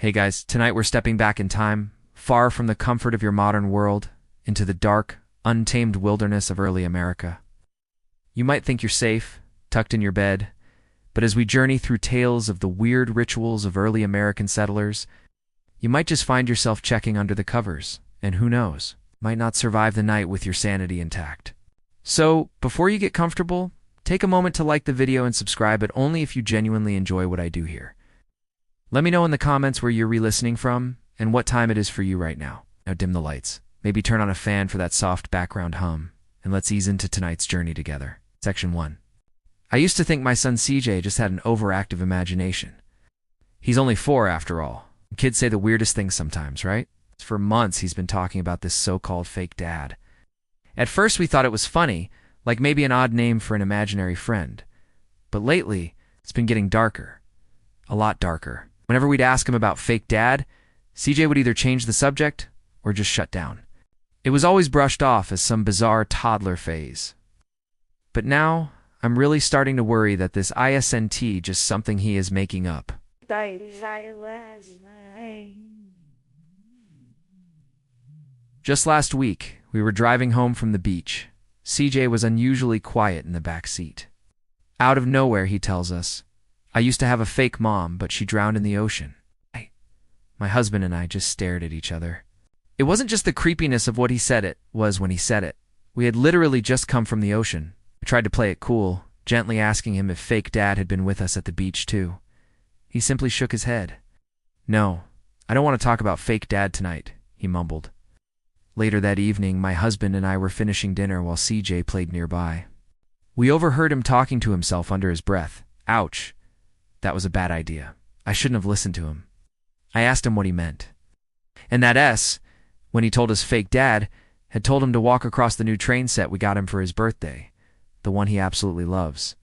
Hey guys, tonight we're stepping back in time, far from the comfort of your modern world, into the dark, untamed wilderness of early America. You might think you're safe, tucked in your bed, but as we journey through tales of the weird rituals of early American settlers, you might just find yourself checking under the covers, and who knows, might not survive the night with your sanity intact. So, before you get comfortable, take a moment to like the video and subscribe, but only if you genuinely enjoy what I do here. Let me know in the comments where you're re-listening from and what time it is for you right now. Now dim the lights. Maybe turn on a fan for that soft background hum, and let's ease into tonight's journey together. Section 1. I used to think my son CJ just had an overactive imagination. He's only 4 after all. Kids say the weirdest things sometimes, right? For months he's been talking about this so-called fake dad. At first we thought it was funny, like maybe an odd name for an imaginary friend. But lately, it's been getting darker. A lot darker. Whenever we'd ask him about fake dad, CJ would either change the subject or just shut down. It was always brushed off as some bizarre toddler phase. But now, I'm really starting to worry that this isn't just something he is making up. Just last week, we were driving home from the beach. CJ was unusually quiet in the back seat. Out of nowhere, he tells us, "I used to have a fake mom, but she drowned in the ocean." My husband and I just stared at each other. It wasn't just the creepiness of what he said, it was when he said it. We had literally just come from the ocean. I tried to play it cool, gently asking him if fake dad had been with us at the beach too. He simply shook his head. "No, I don't want to talk about fake dad tonight," he mumbled. Later that evening, my husband and I were finishing dinner while CJ played nearby. We overheard him talking to himself under his breath. Ouch. That was a bad idea. I shouldn't have listened to him. I asked him what he meant. And that S, when he told us fake dad, had told him to walk across the new train set we got him for his birthday, the one he absolutely loves.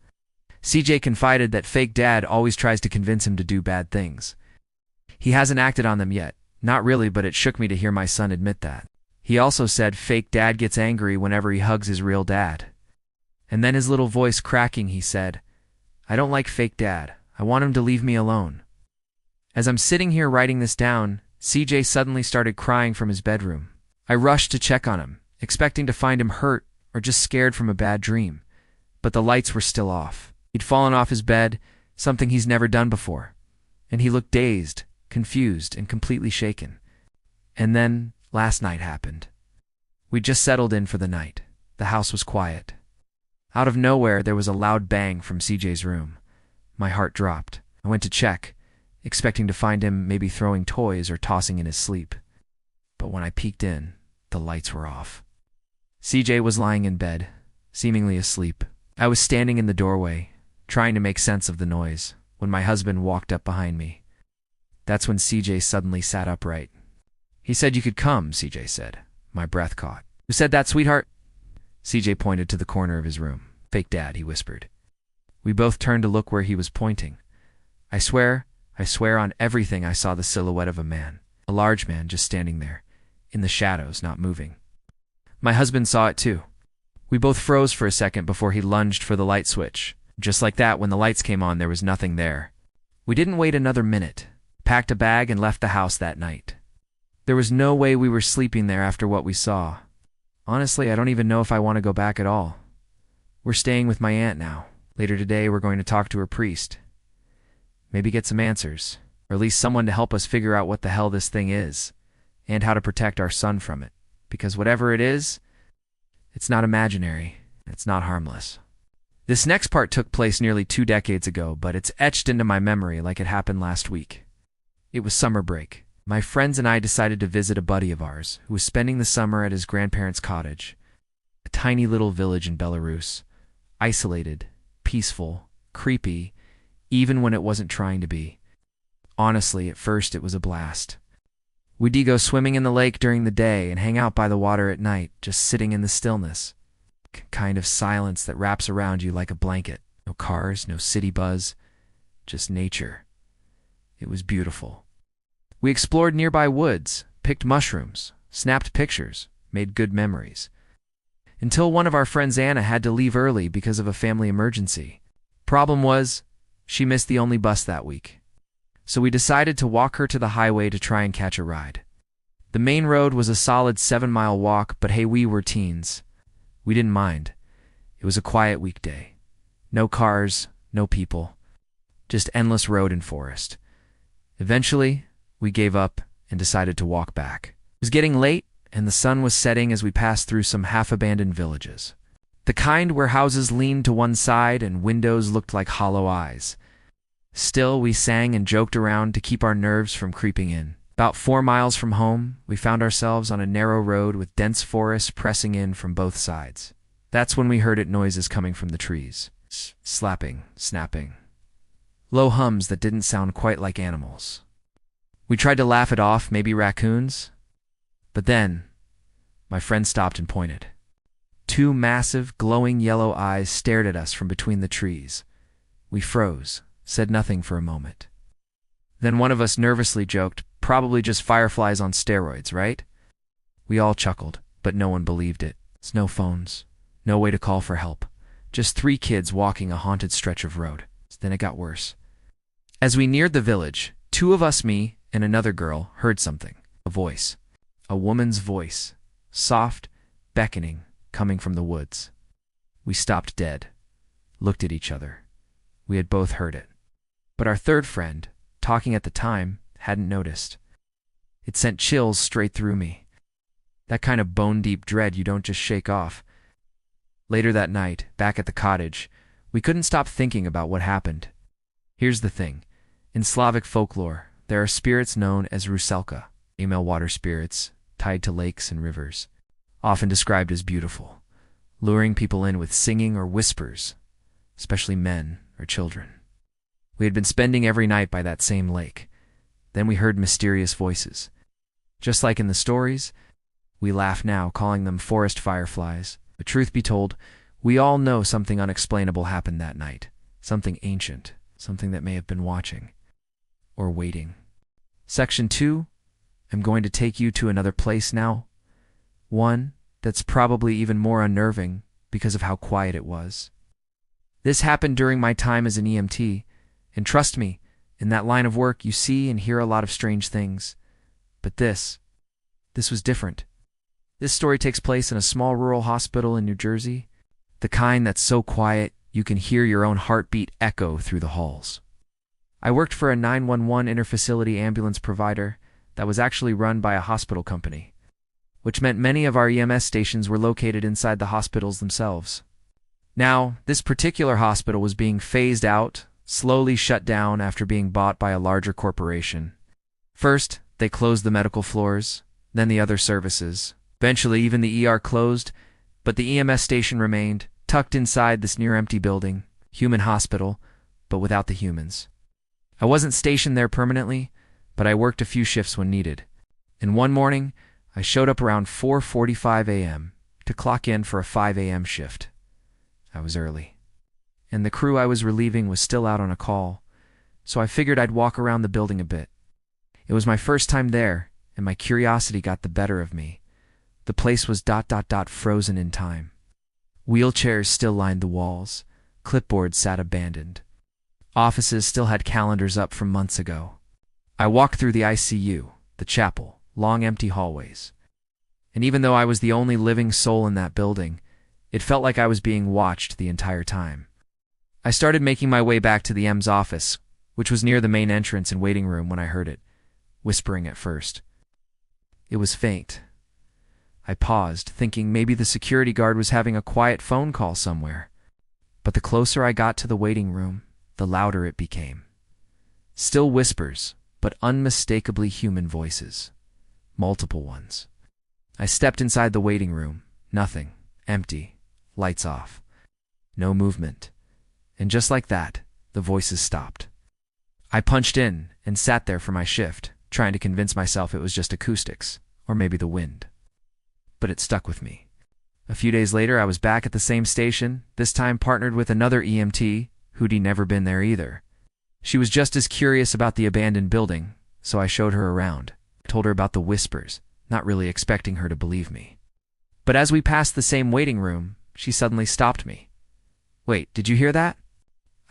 CJ confided that fake dad always tries to convince him to do bad things. He hasn't acted on them yet. Not really, but it shook me to hear my son admit that. He also said fake dad gets angry whenever he hugs his real dad. And then his little voice cracking, he said, "I don't like fake dad. I want him to leave me alone." As I'm sitting here writing this down, CJ suddenly started crying from his bedroom. I rushed to check on him, expecting to find him hurt or just scared from a bad dream. But the lights were still off. He'd fallen off his bed, something he's never done before. And he looked dazed, confused, and completely shaken. And then, last night happened. We'd just settled in for the night. The house was quiet. Out of nowhere, there was a loud bang from CJ's room. My heart dropped. I went to check, expecting to find him maybe throwing toys or tossing in his sleep. But when I peeked in, the lights were off. CJ was lying in bed, seemingly asleep. I was standing in the doorway, trying to make sense of the noise, when my husband walked up behind me. That's when CJ suddenly sat upright. "He said you could come," CJ said. My breath caught. "Who said that, sweetheart?" CJ pointed to the corner of his room. "Fake dad," he whispered. We both turned to look where he was pointing. I swear on everything I saw the silhouette of a man. A large man just standing there, in the shadows, not moving. My husband saw it too. We both froze for a second before he lunged for the light switch. Just like that, when the lights came on, there was nothing there. We didn't wait another minute, packed a bag and left the house that night. There was no way we were sleeping there after what we saw. Honestly, I don't even know if I want to go back at all. We're staying with my aunt now. Later today, we're going to talk to her priest. Maybe get some answers, or at least someone to help us figure out what the hell this thing is, and how to protect our son from it. Because whatever it is, it's not imaginary, it's not harmless. This next part took place nearly 2 decades ago, but it's etched into my memory like it happened last week. It was summer break. My friends and I decided to visit a buddy of ours who was spending the summer at his grandparents' cottage, a tiny little village in Belarus, isolated, peaceful, creepy, even when it wasn't trying to be. Honestly, at first it was a blast. We'd go swimming in the lake during the day and hang out by the water at night, just sitting in the stillness. Kind of silence that wraps around you like a blanket. No cars, no city buzz, just nature. It was beautiful. We explored nearby woods, picked mushrooms, snapped pictures, made good memories. Until one of our friends, Anna, had to leave early because of a family emergency. Problem was, she missed the only bus that week. so we decided to walk her to the highway to try and catch a ride. The main road was a solid 7-mile walk, but hey, we were teens. We didn't mind. It was a quiet weekday. No cars, no people. Just endless road and forest. Eventually, we gave up and decided to walk back. It was getting late, and the sun was setting as we passed through some half-abandoned villages. The kind where houses leaned to one side and windows looked like hollow eyes. Still, we sang and joked around to keep our nerves from creeping in. About 4 miles from home, we found ourselves on a narrow road with dense forest pressing in from both sides. That's when we heard noises coming from the trees. Slapping, snapping. Low hums that didn't sound quite like animals. We tried to laugh it off, maybe raccoons. But then, my friend stopped and pointed. 2 massive, glowing yellow eyes stared at us from between the trees. We froze, said nothing for a moment. Then one of us nervously joked, "Probably just fireflies on steroids, right?" We all chuckled, but no one believed it. There's no phones, no way to call for help. Just 3 kids walking a haunted stretch of road. Then it got worse. As we neared the village, 2 of us, me and another girl, heard something. A voice. A woman's voice. Soft, beckoning, coming from the woods. We stopped dead. Looked at each other. We had both heard it. But our third friend, talking at the time, hadn't noticed. It sent chills straight through me. That kind of bone-deep dread you don't just shake off. Later that night, back at the cottage, we couldn't stop thinking about what happened. Here's the thing. In Slavic folklore, there are spirits known as ruselka, female water spirits, tied to lakes and rivers, often described as beautiful, luring people in with singing or whispers, especially men or children. We had been spending every night by that same lake. Then we heard mysterious voices. Just like in the stories, we laugh now, calling them forest fireflies. But truth be told, we all know something unexplainable happened that night. Something ancient, something that may have been watching. Or waiting. Section 2, I'm going to take you to another place now. One that's probably even more unnerving because of how quiet it was. This happened during my time as an EMT, and trust me, in that line of work you see and hear a lot of strange things. But this was different. This story takes place in a small rural hospital in New Jersey, the kind that's so quiet you can hear your own heartbeat echo through the halls. I worked for a 911 interfacility ambulance provider that was actually run by a hospital company, which meant many of our EMS stations were located inside the hospitals themselves. Now, this particular hospital was being phased out, slowly shut down after being bought by a larger corporation. First, they closed the medical floors, then the other services. Eventually, even the ER closed, but the EMS station remained, tucked inside this near-empty building, human hospital, but without the humans. I wasn't stationed there permanently, but I worked a few shifts when needed. And one morning, I showed up around 4:45 a.m. to clock in for a 5 a.m. shift. I was early. And the crew I was relieving was still out on a call, so I figured I'd walk around the building a bit. It was my first time there, and my curiosity got the better of me. The place was ... frozen in time. Wheelchairs still lined the walls. Clipboards sat abandoned. Offices still had calendars up from months ago. I walked through the ICU, the chapel, long empty hallways. And even though I was the only living soul in that building, it felt like I was being watched the entire time. I started making my way back to the M's office, which was near the main entrance and waiting room when I heard it, whispering at first. It was faint. I paused, thinking maybe the security guard was having a quiet phone call somewhere. But the closer I got to the waiting room, the louder it became. Still whispers, but unmistakably human voices. Multiple ones. I stepped inside the waiting room. Nothing. Empty. Lights off. No movement. And just like that, the voices stopped. I punched in and sat there for my shift, trying to convince myself it was just acoustics, or maybe the wind. But it stuck with me. A few days later, I was back at the same station, this time partnered with another EMT, who'd never been there either. She was just as curious about the abandoned building, so I showed her around. I told her about the whispers, not really expecting her to believe me. But as we passed the same waiting room, she suddenly stopped me. "Wait, did you hear that?"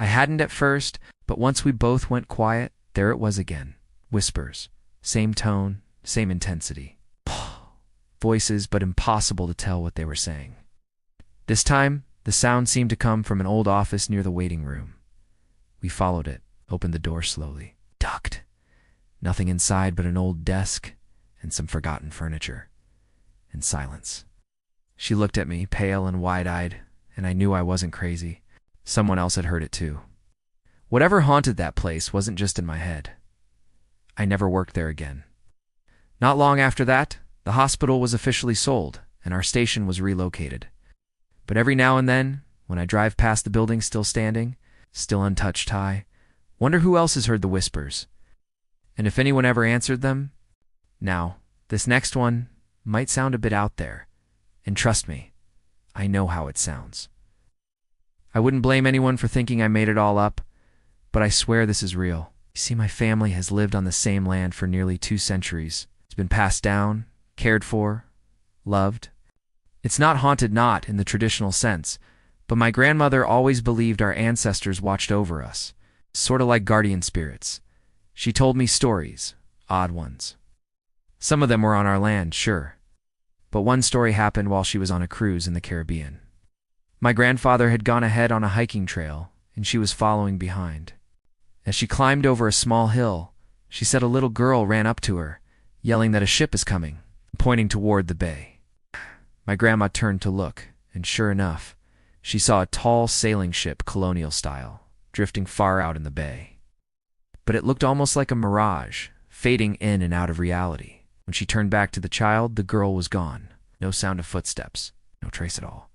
I hadn't at first, but once we both went quiet, There it was again. Whispers. Same tone, same intensity. Voices, but impossible to tell what they were saying. This time, the sound seemed to come from an old office near the waiting room. We followed it, opened the door slowly. Ducked. Nothing inside but an old desk and some forgotten furniture. And silence. She looked at me, pale and wide-eyed, and I knew I wasn't crazy. Someone else had heard it too. Whatever haunted that place wasn't just in my head. I never worked there again. Not long after that, the hospital was officially sold, and our station was relocated. But every now and then, when I drive past the building still standing, still untouched high, wonder who else has heard the whispers. And if anyone ever answered them? Now, this next one might sound a bit out there, and trust me, I know how it sounds. I wouldn't blame anyone for thinking I made it all up, but I swear this is real. You see, my family has lived on the same land for nearly 2 centuries. It's been passed down, cared for, loved. It's not haunted, not in the traditional sense, but my grandmother always believed our ancestors watched over us, sort of like guardian spirits. She told me stories, odd ones. Some of them were on our land, sure, but one story happened while she was on a cruise in the Caribbean. My grandfather had gone ahead on a hiking trail, and she was following behind. As she climbed over a small hill, she said a little girl ran up to her, yelling that a ship is coming, pointing toward the bay. My grandma turned to look, and sure enough, she saw a tall sailing ship, colonial style, drifting far out in the bay. But it looked almost like a mirage, fading in and out of reality. When she turned back to the child, the girl was gone. No sound of footsteps, no trace at all.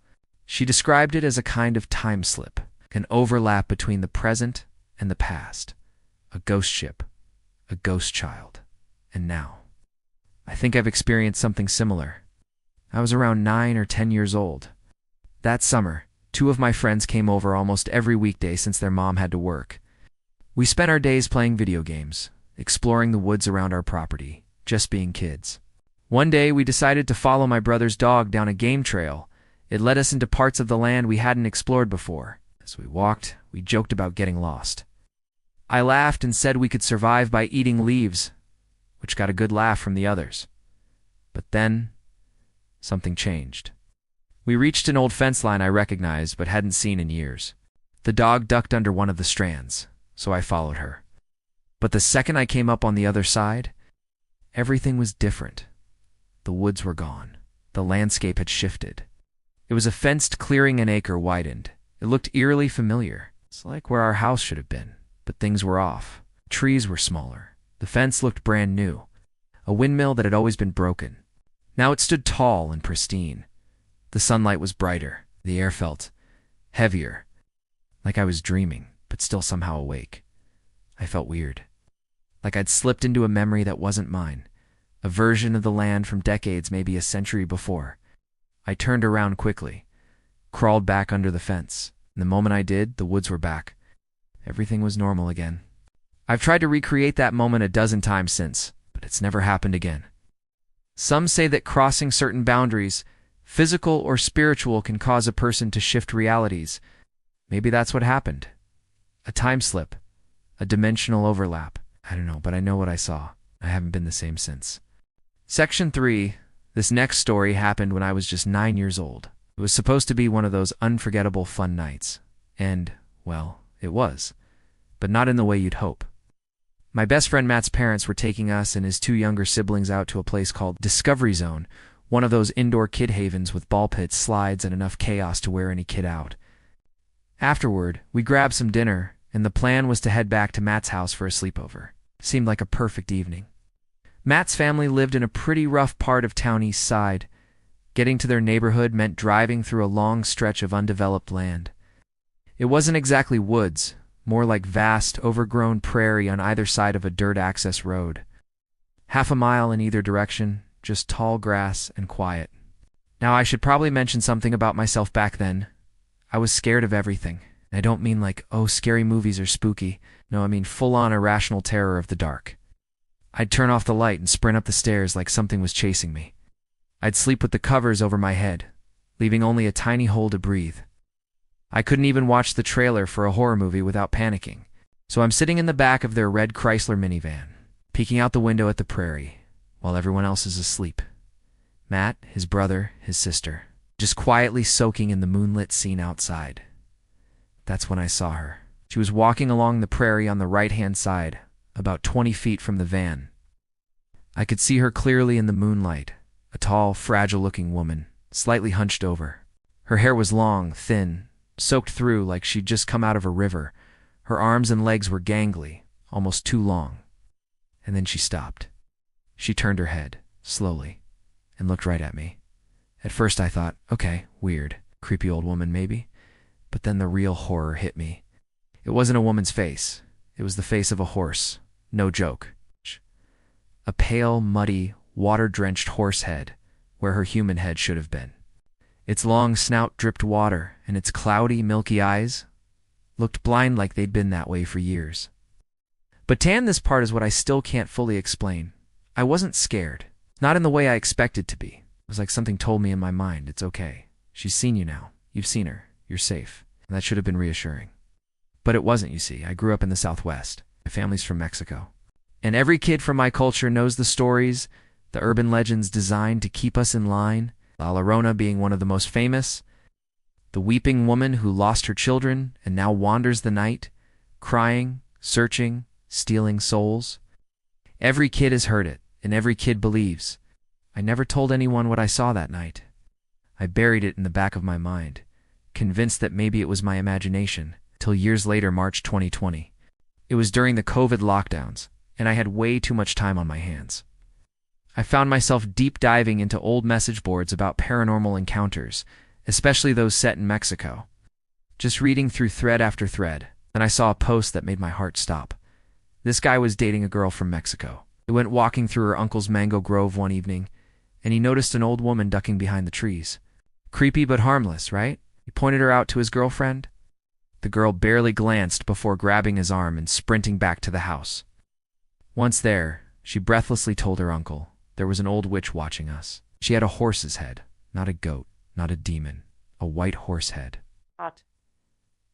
She described it as a kind of time slip, an overlap between the present and the past. A ghost ship, a ghost child, and now. I think I've experienced something similar. I was around 9 or 10 years old. That summer, 2 of my friends came over almost every weekday since their mom had to work. We spent our days playing video games, exploring the woods around our property, just being kids. One day, we decided to follow my brother's dog down a game trail. It led us into parts of the land we hadn't explored before. As we walked, we joked about getting lost. I laughed and said we could survive by eating leaves, which got a good laugh from the others. But then, something changed. We reached an old fence line I recognized but hadn't seen in years. The dog ducked under one of the strands, so I followed her. But the second I came up on the other side, everything was different. The woods were gone. The landscape had shifted. It was a fenced clearing an acre widened. It looked eerily familiar. It's like where our house should have been, but things were off. Trees were smaller. The fence looked brand new. A windmill that had always been broken. Now it stood tall and pristine. The sunlight was brighter. The air felt heavier, like I was dreaming, but still somehow awake. I felt weird, like I'd slipped into a memory that wasn't mine, a version of the land from decades, maybe a century before. I turned around quickly, crawled back under the fence, and the moment I did, the woods were back. Everything was normal again. I've tried to recreate that moment a dozen times since, but it's never happened again. Some say that crossing certain boundaries, physical or spiritual, can cause a person to shift realities. Maybe that's what happened. A time slip, a dimensional overlap. I don't know, but I know what I saw. I haven't been the same since. Section 3. This next story happened when I was just 9 years old. It was supposed to be one of those unforgettable fun nights. And, well, it was. But not in the way you'd hope. My best friend Matt's parents were taking us and his 2 younger siblings out to a place called Discovery Zone, one of those indoor kid havens with ball pits, slides, and enough chaos to wear any kid out. Afterward, we grabbed some dinner, and the plan was to head back to Matt's house for a sleepover. Seemed like a perfect evening. Matt's family lived in a pretty rough part of town east side. Getting to their neighborhood meant driving through a long stretch of undeveloped land. It wasn't exactly woods, more like vast, overgrown prairie on either side of a dirt access road. Half a mile in either direction, just tall grass and quiet. Now, I should probably mention something about myself back then. I was scared of everything. And I don't mean like, oh, scary movies are spooky. No, I mean full-on irrational terror of the dark. I'd turn off the light and sprint up the stairs like something was chasing me. I'd sleep with the covers over my head, leaving only a tiny hole to breathe. I couldn't even watch the trailer for a horror movie without panicking. So I'm sitting in the back of their red Chrysler minivan, peeking out the window at the prairie, while everyone else is asleep. Matt, his brother, his sister, just quietly soaking in the moonlit scene outside. That's when I saw her. She was walking along the prairie on the right-hand side, about 20 feet from the van. I could see her clearly in the moonlight, a tall, fragile-looking woman, slightly hunched over. Her hair was long, thin, soaked through like she'd just come out of a river. Her arms and legs were gangly, almost too long. And then she stopped. She turned her head, slowly, and looked right at me. At first I thought, okay, weird, creepy old woman maybe. But then the real horror hit me. It wasn't a woman's face. It was the face of a horse. No joke. A pale, muddy, water-drenched horse head, where her human head should have been. Its long snout dripped water, and its cloudy, milky eyes looked blind like they'd been that way for years. But this part is what I still can't fully explain. I wasn't scared. Not in the way I expected to be. It was like something told me in my mind, it's okay. She's seen you now. You've seen her. You're safe. And that should have been reassuring. But it wasn't, you see. I grew up in the Southwest. My family's from Mexico. And every kid from my culture knows the stories, the urban legends designed to keep us in line, La Llorona being one of the most famous, the weeping woman who lost her children and now wanders the night, crying, searching, stealing souls. Every kid has heard it, and every kid believes. I never told anyone what I saw that night. I buried it in the back of my mind, convinced that maybe it was my imagination, till years later, March 2020. It was during the COVID lockdowns, and I had way too much time on my hands. I found myself deep diving into old message boards about paranormal encounters, especially those set in Mexico. Just reading through thread after thread, and I saw a post that made my heart stop. This guy was dating a girl from Mexico. He went walking through her uncle's mango grove one evening, and he noticed an old woman ducking behind the trees. Creepy but harmless, right? He pointed her out to his girlfriend. The girl barely glanced before grabbing his arm and sprinting back to the house. Once there, she breathlessly told her uncle there was an old witch watching us. She had a horse's head, not a goat, not a demon, a white horse head. Hot.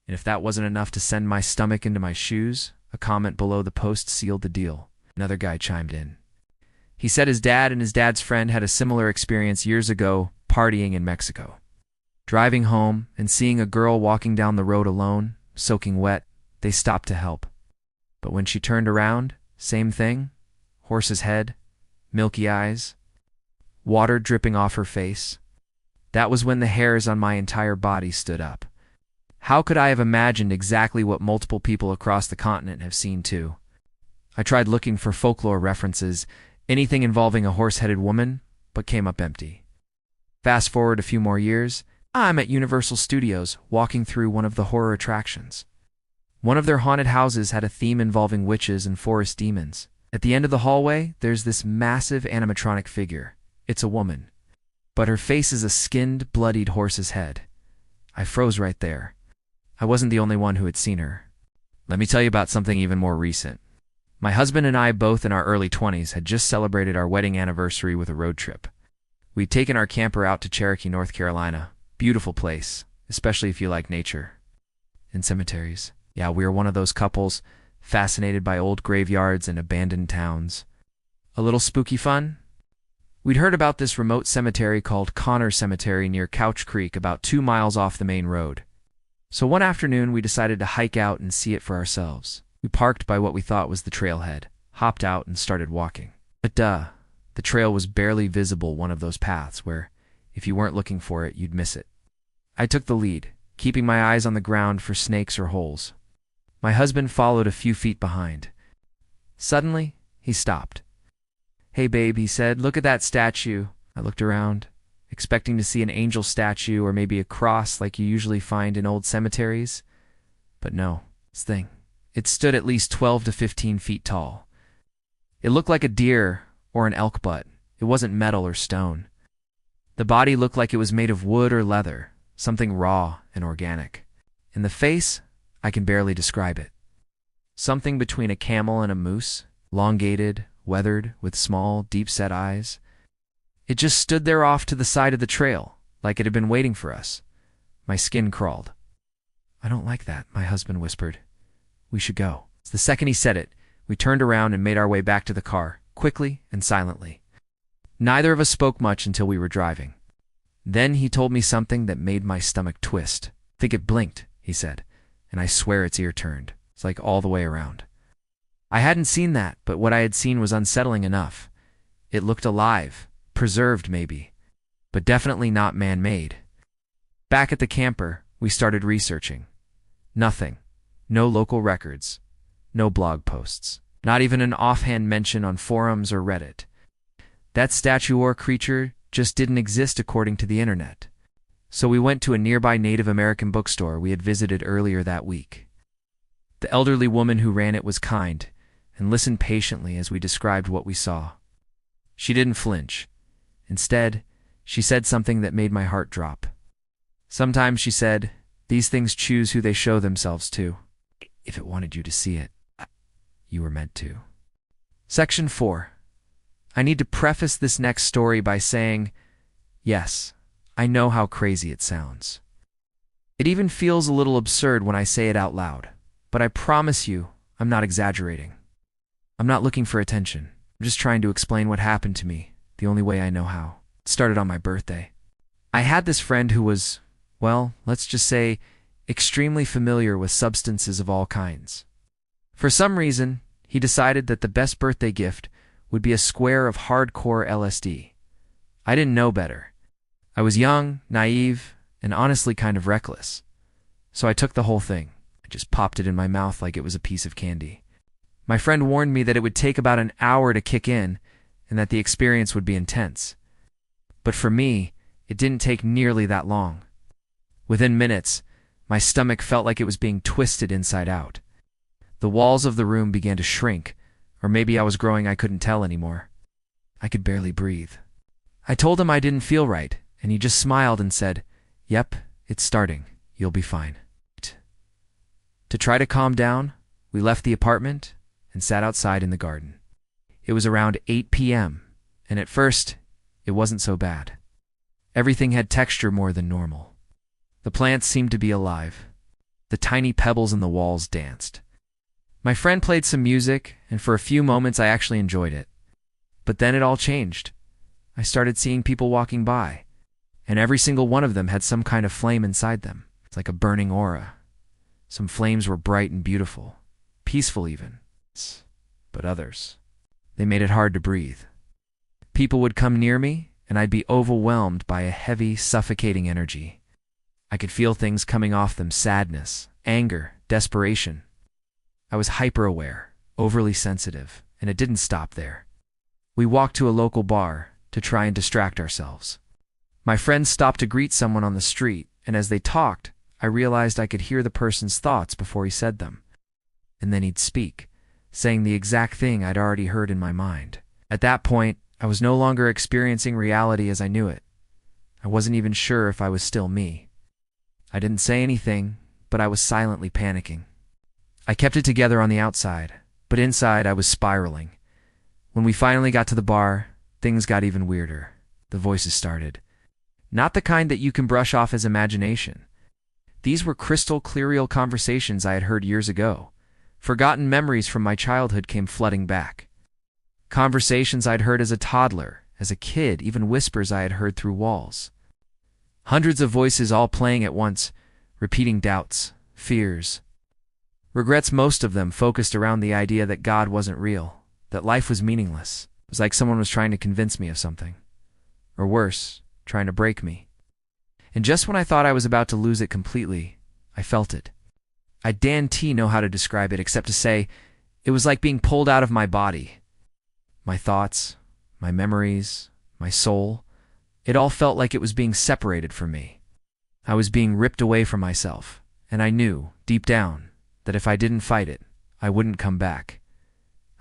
And if that wasn't enough to send my stomach into my shoes, a comment below the post sealed the deal. Another guy chimed in. He said his dad and his dad's friend had a similar experience years ago partying in Mexico. Driving home and seeing a girl walking down the road alone, soaking wet, they stopped to help. But when she turned around, same thing, horse's head, milky eyes, water dripping off her face. That was when the hairs on my entire body stood up. How could I have imagined exactly what multiple people across the continent have seen too? I tried looking for folklore references, anything involving a horse-headed woman, but came up empty. Fast forward a few more years, I'm at Universal Studios walking through one of the horror attractions. One of their haunted houses had a theme involving witches and forest demons. At the end of the hallway, there's this massive animatronic figure. It's a woman, but her face is a skinned, bloodied horse's head. I froze right there. I wasn't the only one who had seen her. Let me tell you about something even more recent. My husband and I, both in our early 20s, had just celebrated our wedding anniversary with a road trip. We'd taken our camper out to Cherokee, North Carolina. Beautiful place, especially if you like nature. And cemeteries. Yeah, we were one of those couples, fascinated by old graveyards and abandoned towns. A little spooky fun? We'd heard about this remote cemetery called Connor Cemetery near Couch Creek, about 2 miles off the main road. So one afternoon, we decided to hike out and see it for ourselves. We parked by what we thought was the trailhead, hopped out, and started walking. But the trail was barely visible, one of those paths where, if you weren't looking for it, you'd miss it. I took the lead, keeping my eyes on the ground for snakes or holes. My husband followed a few feet behind. Suddenly, he stopped. "Hey babe," he said, "look at that statue." I looked around, expecting to see an angel statue or maybe a cross like you usually find in old cemeteries. But no, this thing. It stood at least 12 to 15 feet tall. It looked like a deer or an elk butt. It wasn't metal or stone. The body looked like it was made of wood or leather, something raw and organic. In the face, I can barely describe it. Something between a camel and a moose, elongated, weathered, with small, deep-set eyes. It just stood there off to the side of the trail, like it had been waiting for us. My skin crawled. "I don't like that," my husband whispered. "We should go." The second he said it, we turned around and made our way back to the car, quickly and silently. Neither of us spoke much until we were driving. Then he told me something that made my stomach twist. "I think it blinked," he said, and I swear its ear turned. It's like all the way around. I hadn't seen that, but what I had seen was unsettling enough. It looked alive, preserved maybe, but definitely not man-made. Back at the camper, we started researching. Nothing. No local records. No blog posts. Not even an offhand mention on forums or Reddit. That statue or creature just didn't exist according to the internet. So we went to a nearby Native American bookstore we had visited earlier that week. The elderly woman who ran it was kind and listened patiently as we described what we saw. She didn't flinch. Instead, she said something that made my heart drop. Sometimes, she said, these things choose who they show themselves to. If it wanted you to see it, you were meant to. Section 4. I need to preface this next story by saying, yes, I know how crazy it sounds. It even feels a little absurd when I say it out loud, but I promise you, I'm not exaggerating. I'm not looking for attention. I'm just trying to explain what happened to me, the only way I know how. It started on my birthday. I had this friend who was, well, let's just say, extremely familiar with substances of all kinds. For some reason, he decided that the best birthday gift would be a square of hardcore LSD. I didn't know better. I was young, naive, and honestly kind of reckless. So I took the whole thing. I just popped it in my mouth like it was a piece of candy. My friend warned me that it would take about an hour to kick in and that the experience would be intense. But for me, it didn't take nearly that long. Within minutes, my stomach felt like it was being twisted inside out. The walls of the room began to shrink, or maybe I was growing, I couldn't tell anymore. I could barely breathe. I told him I didn't feel right, and he just smiled and said, "Yep, it's starting. You'll be fine." To try to calm down, we left the apartment and sat outside in the garden. It was around 8 p.m., and at first, it wasn't so bad. Everything had texture more than normal. The plants seemed to be alive. The tiny pebbles in the walls danced. My friend played some music, and for a few moments I actually enjoyed it. But then it all changed. I started seeing people walking by, and every single one of them had some kind of flame inside them. It's like a burning aura. Some flames were bright and beautiful, peaceful even. But others, they made it hard to breathe. People would come near me, and I'd be overwhelmed by a heavy, suffocating energy. I could feel things coming off them: sadness, anger, desperation. I was hyper-aware, overly sensitive, and it didn't stop there. We walked to a local bar to try and distract ourselves. My friend stopped to greet someone on the street, and as they talked, I realized I could hear the person's thoughts before he said them. And then he'd speak, saying the exact thing I'd already heard in my mind. At that point, I was no longer experiencing reality as I knew it. I wasn't even sure if I was still me. I didn't say anything, but I was silently panicking. I kept it together on the outside, but inside I was spiraling. When we finally got to the bar, things got even weirder. The voices started. Not the kind that you can brush off as imagination. These were crystal clear conversations I had heard years ago. Forgotten memories from my childhood came flooding back. Conversations I'd heard as a toddler, as a kid, even whispers I had heard through walls. Hundreds of voices all playing at once, repeating doubts, fears, regrets, most of them focused around the idea that God wasn't real, that life was meaningless. It was like someone was trying to convince me of something. Or worse, trying to break me. And just when I thought I was about to lose it completely, I felt it. I don't know how to describe it except to say it was like being pulled out of my body. My thoughts, my memories, my soul, it all felt like it was being separated from me. I was being ripped away from myself, and I knew, deep down, that if I didn't fight it, I wouldn't come back.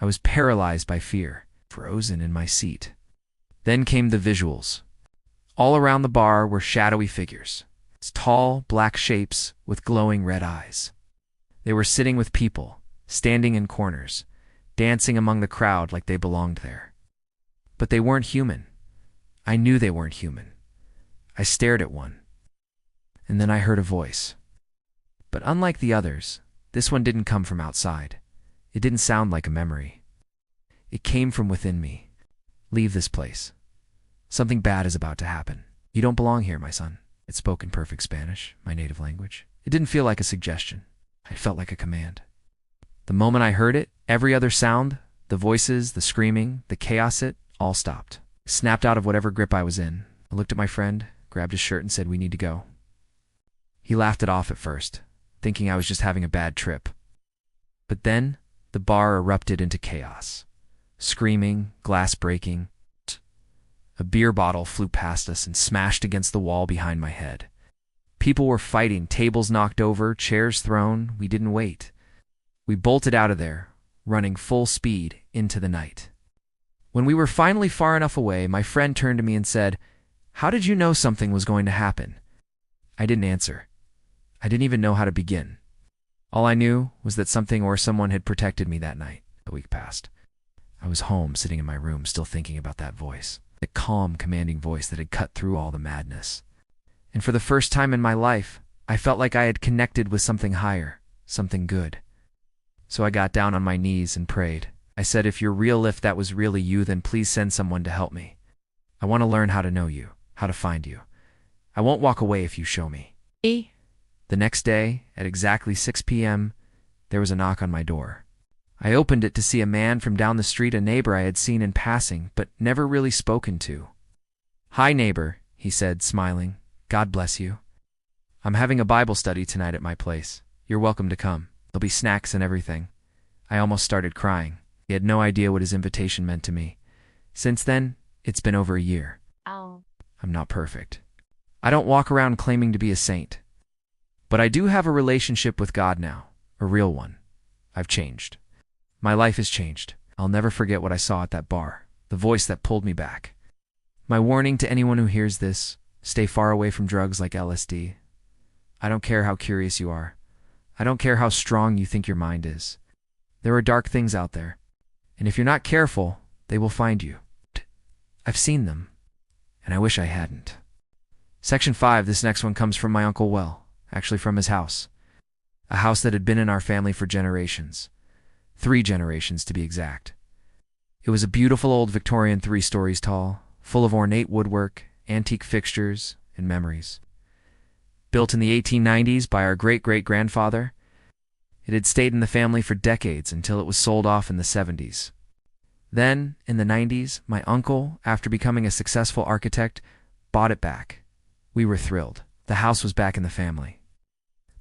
I was paralyzed by fear, frozen in my seat. Then came the visuals. All around the bar were shadowy figures, tall, black shapes with glowing red eyes. They were sitting with people, standing in corners, dancing among the crowd like they belonged there. But they weren't human. I knew they weren't human. I stared at one, and then I heard a voice. But unlike the others, this one didn't come from outside. It didn't sound like a memory. It came from within me. Leave this place. Something bad is about to happen. You don't belong here, my son. It spoke in perfect Spanish, my native language. It didn't feel like a suggestion. It felt like a command. The moment I heard it, every other sound, the voices, the screaming, the chaos, it all stopped. I snapped out of whatever grip I was in. I looked at my friend, grabbed his shirt and said, "We need to go." He laughed it off at first, thinking I was just having a bad trip. But then, the bar erupted into chaos. Screaming, glass breaking. A beer bottle flew past us and smashed against the wall behind my head. People were fighting, tables knocked over, chairs thrown. We didn't wait. We bolted out of there, running full speed into the night. When we were finally far enough away, my friend turned to me and said, "How did you know something was going to happen?" I didn't answer. I didn't even know how to begin. All I knew was that something or someone had protected me that night. A week passed. I was home, sitting in my room, still thinking about that voice. The calm, commanding voice that had cut through all the madness. And for the first time in my life, I felt like I had connected with something higher, something good. So I got down on my knees and prayed. I said, "If you're real, if that was really you, then please send someone to help me. I want to learn how to know you, how to find you. I won't walk away if you show me." The next day, at exactly 6 p.m., there was a knock on my door. I opened it to see a man from down the street, a neighbor I had seen in passing, but never really spoken to. "Hi, neighbor," he said, smiling. "God bless you. I'm having a Bible study tonight at my place. You're welcome to come. There'll be snacks and everything." I almost started crying. He had no idea what his invitation meant to me. Since then, it's been over a year. Oh. I'm not perfect. I don't walk around claiming to be a saint. But I do have a relationship with God now, a real one. I've changed. My life has changed. I'll never forget what I saw at that bar, the voice that pulled me back. My warning to anyone who hears this, stay far away from drugs like LSD. I don't care how curious you are. I don't care how strong you think your mind is. There are dark things out there, and if you're not careful, they will find you. I've seen them, and I wish I hadn't. Section 5, this next one comes from my Uncle Well, actually from his house. A house that had been in our family for generations. 3 generations to be exact. It was a beautiful old Victorian 3 stories tall, full of ornate woodwork, antique fixtures, and memories. Built in the 1890s by our great-great-grandfather, it had stayed in the family for decades until it was sold off in the 70s. Then, in the 90s, my uncle, after becoming a successful architect, bought it back. We were thrilled. The house was back in the family.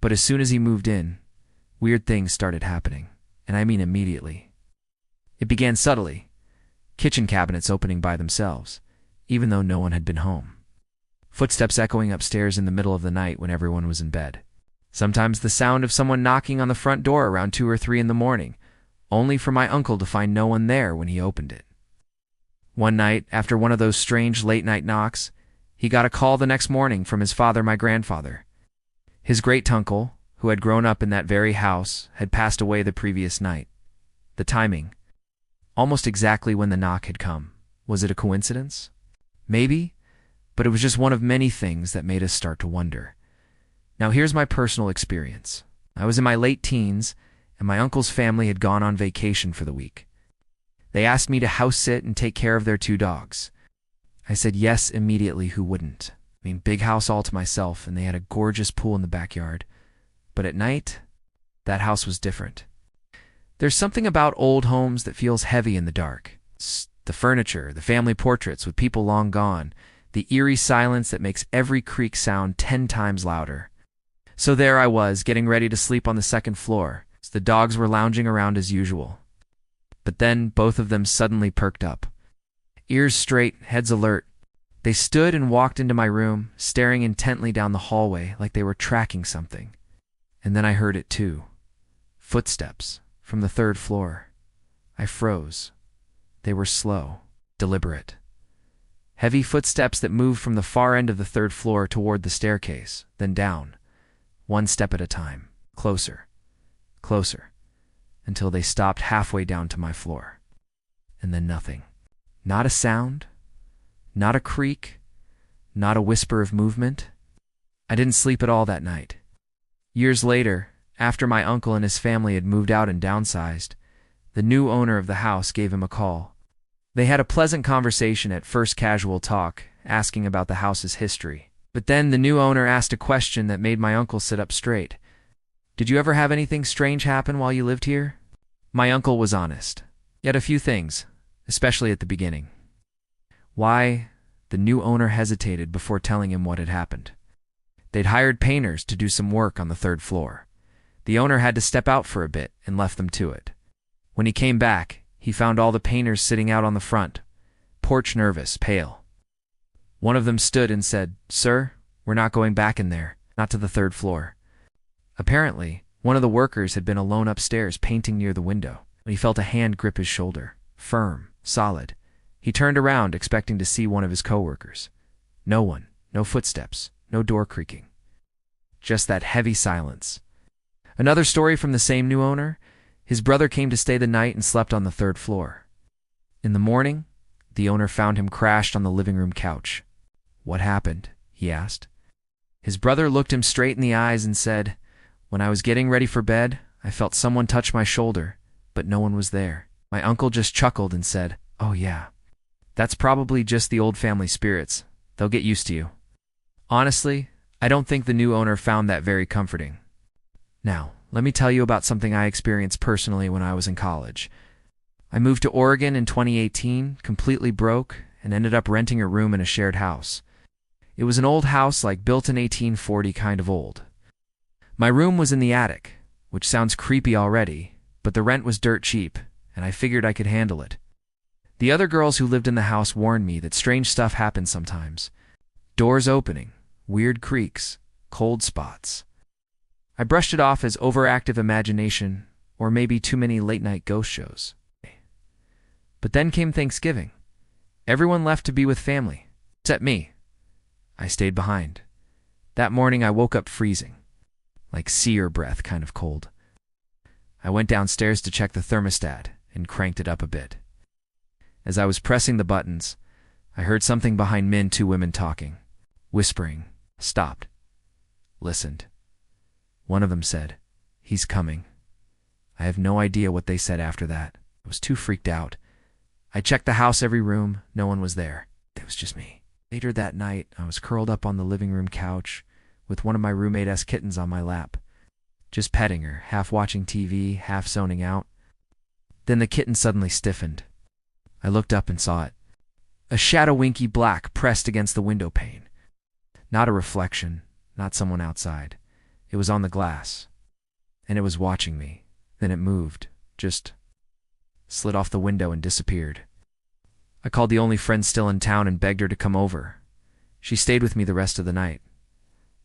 But as soon as he moved in, weird things started happening, and I mean immediately. It began subtly, kitchen cabinets opening by themselves, even though no one had been home. Footsteps echoing upstairs in the middle of the night when everyone was in bed. Sometimes the sound of someone knocking on the front door around 2 or 3 in the morning, only for my uncle to find no one there when he opened it. One night, after one of those strange late-night knocks, he got a call the next morning from his father, my grandfather. His great-uncle, who had grown up in that very house, had passed away the previous night. The timing, almost exactly when the knock had come. Was it a coincidence? Maybe, but it was just one of many things that made us start to wonder. Now here's my personal experience. I was in my late teens, and my uncle's family had gone on vacation for the week. They asked me to house sit and take care of their 2 dogs. I said yes immediately, who wouldn't? I mean, big house all to myself, and they had a gorgeous pool in the backyard. But at night, that house was different. There's something about old homes that feels heavy in the dark. The furniture, the family portraits with people long gone, the eerie silence that makes every creak sound 10 times louder. So there I was, getting ready to sleep on the 2nd floor. The dogs were lounging around as usual. But then both of them suddenly perked up. Ears straight, heads alert. They stood and walked into my room, staring intently down the hallway like they were tracking something. And then I heard it too. Footsteps from the 3rd floor. I froze. They were slow, deliberate. Heavy footsteps that moved from the far end of the 3rd floor toward the staircase, then down. 1 step at a time, closer, closer, until they stopped halfway down to my floor. And then nothing. Not a sound, not a creak, not a whisper of movement. I didn't sleep at all that night. Years later, after my uncle and his family had moved out and downsized, The new owner of the house gave him a call. They had a pleasant conversation at first, casual talk, asking about the house's history. But then the new owner asked a question that made my uncle sit up straight. "Did you ever have anything strange happen while you lived here?" My uncle was honest. Yet a few things, especially at the beginning. Why? The new owner hesitated before telling him what had happened. They'd hired painters to do some work on the third floor. The owner had to step out for a bit and left them to it. When he came back, he found all the painters sitting out on the front porch, nervous, pale. One of them stood and said, "Sir, we're not going back in there, not to the third floor." Apparently, one of the workers had been alone upstairs painting near the window when he felt a hand grip his shoulder, firm, solid. He turned around, expecting to see one of his co-workers. No one, no footsteps, no door creaking. Just that heavy silence. Another story from the same new owner. His brother came to stay the night and slept on the third floor. In the morning, the owner found him crashed on the living room couch. "What happened?" he asked. His brother looked him straight in the eyes and said, "When I was getting ready for bed, I felt someone touch my shoulder, but no one was there." My uncle just chuckled and said, "Oh yeah. That's probably just the old family spirits. They'll get used to you." Honestly, I don't think the new owner found that very comforting. Now, let me tell you about something I experienced personally when I was in college. I moved to Oregon in 2018, completely broke, and ended up renting a room in a shared house. It was an old house, like built in 1840, kind of old. My room was in the attic, which sounds creepy already, but the rent was dirt cheap, and I figured I could handle it. The other girls who lived in the house warned me that strange stuff happened sometimes. Doors opening, weird creaks, cold spots. I brushed it off as overactive imagination, or maybe too many late-night ghost shows. But then came Thanksgiving. Everyone left to be with family, except me. I stayed behind. That morning I woke up freezing, like seer breath kind of cold. I went downstairs to check the thermostat and cranked it up a bit. As I was pressing the buttons, I heard something behind me and two women talking, whispering, stopped, listened. One of them said, "He's coming." I have no idea what they said after that. I was too freaked out. I checked the house, every room. No one was there. It was just me. Later that night, I was curled up on the living room couch with one of my roommate-esque kittens on my lap, just petting her, half watching TV, half zoning out. Then the kitten suddenly stiffened. I looked up and saw it. A shadow, inky black, pressed against the window pane. Not a reflection, not someone outside. It was on the glass, and it was watching me. Then it moved, just slid off the window and disappeared. I called the only friend still in town and begged her to come over. She stayed with me the rest of the night.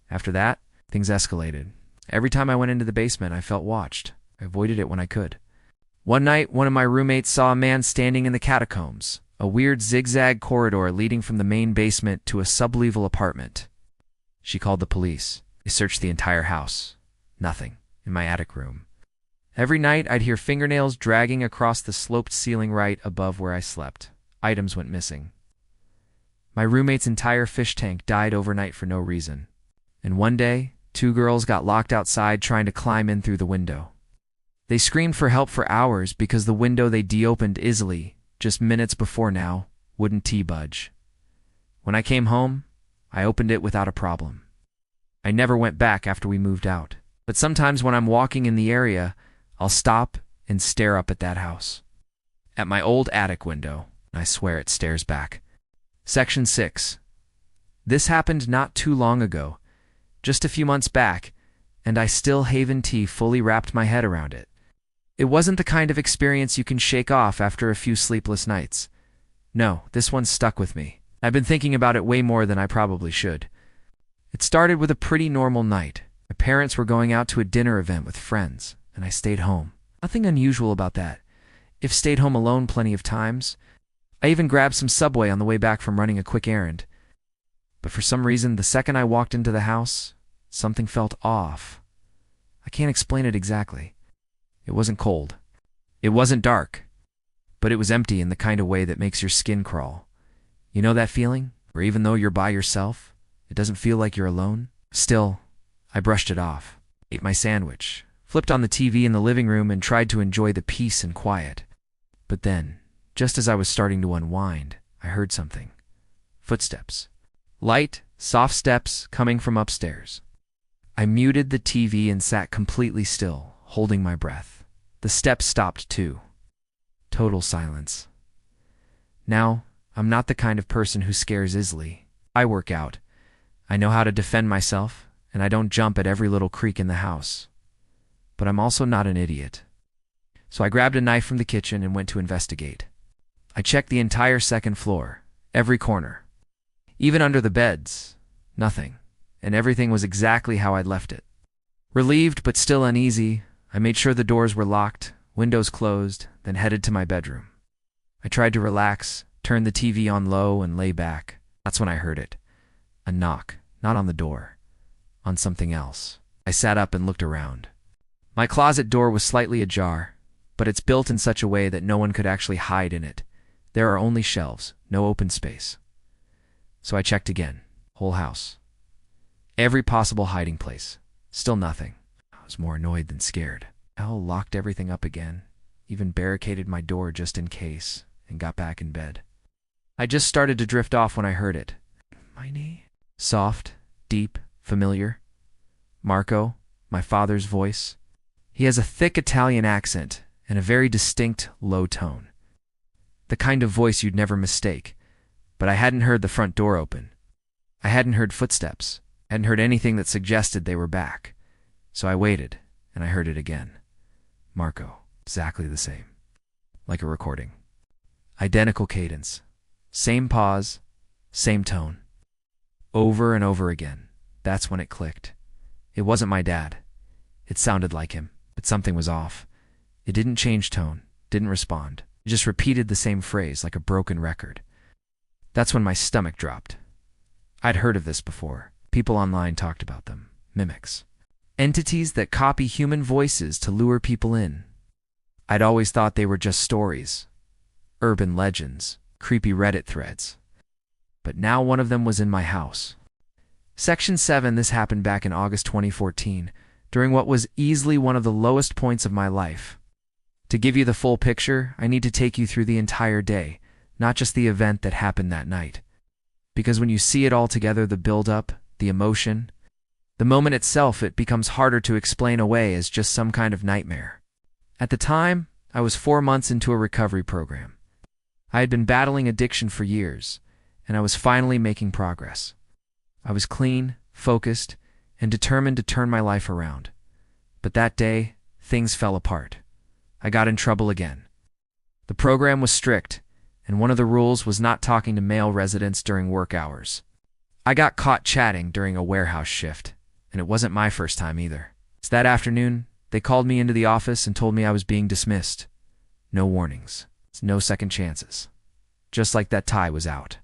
After that, things escalated. Every time I went into the basement, I felt watched. I avoided it when I could. One night, one of my roommates saw a man standing in the catacombs, a weird zigzag corridor leading from the main basement to a sublevel apartment. She called the police. They searched the entire house. Nothing. In my attic room. Every night, I'd hear fingernails dragging across the sloped ceiling right above where I slept. Items went missing. My roommate's entire fish tank died overnight for no reason. And one day, two girls got locked outside trying to climb in through the window. They screamed for help for hours because the window they de-opened easily, just minutes before now, wouldn't budge. When I came home, I opened it without a problem. I never went back after we moved out. But sometimes when I'm walking in the area, I'll stop and stare up at that house. At my old attic window, I swear it stares back. Section 6. This happened not too long ago, just a few months back, and I still haven't fully wrapped my head around it. It wasn't the kind of experience you can shake off after a few sleepless nights. No, this one stuck with me. I've been thinking about it way more than I probably should. It started with a pretty normal night. My parents were going out to a dinner event with friends, and I stayed home. Nothing unusual about that. I've stayed home alone plenty of times. I even grabbed some Subway on the way back from running a quick errand. But for some reason, the second I walked into the house, something felt off. I can't explain it exactly. It wasn't cold. It wasn't dark. But it was empty in the kind of way that makes your skin crawl. You know that feeling? Where even though you're by yourself, it doesn't feel like you're alone? Still, I brushed it off. Ate my sandwich. flipped on the TV in the living room, and tried to enjoy the peace and quiet. But then, just as I was starting to unwind, I heard something. Footsteps. Light, soft steps coming from upstairs. I muted the TV and sat completely still, holding my breath. The steps stopped too. Total silence. Now, I'm not the kind of person who scares easily. I work out. I know how to defend myself, and I don't jump at every little creak in the house. But I'm also not an idiot. So I grabbed a knife from the kitchen and went to investigate. I checked the entire second floor, every corner. Even under the beds, nothing, and everything was exactly how I'd left it. Relieved but still uneasy, I made sure the doors were locked, windows closed, then headed to my bedroom. I tried to relax, turned the TV on low, and lay back. That's when I heard it. A knock, not on the door, on something else. I sat up and looked around. My closet door was slightly ajar, but it's built in such a way that no one could actually hide in it. There are only shelves, no open space. So I checked again. Whole house. Every possible hiding place. Still nothing. I was more annoyed than scared. I locked everything up again, even barricaded my door just in case, and got back in bed. I just started to drift off when I heard it. My name? Soft, deep, familiar. Marco, my father's voice. He has a thick Italian accent and a very distinct, low tone. The kind of voice you'd never mistake. But I hadn't heard the front door open. I hadn't heard footsteps. I hadn't heard anything that suggested they were back. So I waited, and I heard it again. Marco, exactly the same. Like a recording. Identical cadence. Same pause, same tone. Over and over again. That's when it clicked. It wasn't my dad. It sounded like him, but something was off. It didn't change tone, didn't respond. It just repeated the same phrase like a broken record. That's when my stomach dropped. I'd heard of this before. People online talked about them. Mimics. Entities that copy human voices to lure people in. I'd always thought they were just stories. Urban legends. Creepy Reddit threads. But now one of them was in my house. Section 7, this happened back in August 2014, during what was easily one of the lowest points of my life. To give you the full picture, I need to take you through the entire day, not just the event that happened that night. Because when you see it all together, the build-up, the emotion, the moment itself, it becomes harder to explain away as just some kind of nightmare. At the time, I was 4 months into a recovery program. I had been battling addiction for years, and I was finally making progress. I was clean, focused, and determined to turn my life around. But that day, things fell apart. I got in trouble again. The program was strict, and one of the rules was not talking to male residents during work hours. I got caught chatting during a warehouse shift, and it wasn't my first time either. So that afternoon, they called me into the office and told me I was being dismissed. No warnings. No second chances. Just like that tie was out.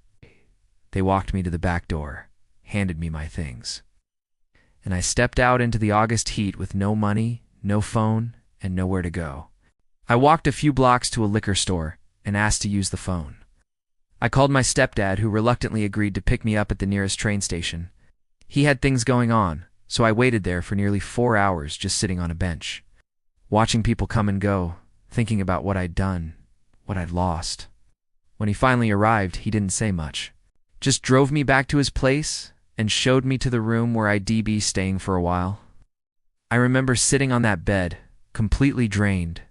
They walked me to the back door, handed me my things. And I stepped out into the August heat with no money, no phone, and nowhere to go. I walked a few blocks to a liquor store and asked to use the phone. I called my stepdad, who reluctantly agreed to pick me up at the nearest train station. He had things going on, so I waited there for nearly 4 hours just sitting on a bench, watching people come and go, thinking about what I'd done, what I'd lost. When he finally arrived, he didn't say much. Just drove me back to his place and showed me to the room where I'd be staying for a while. I remember sitting on that bed, completely drained,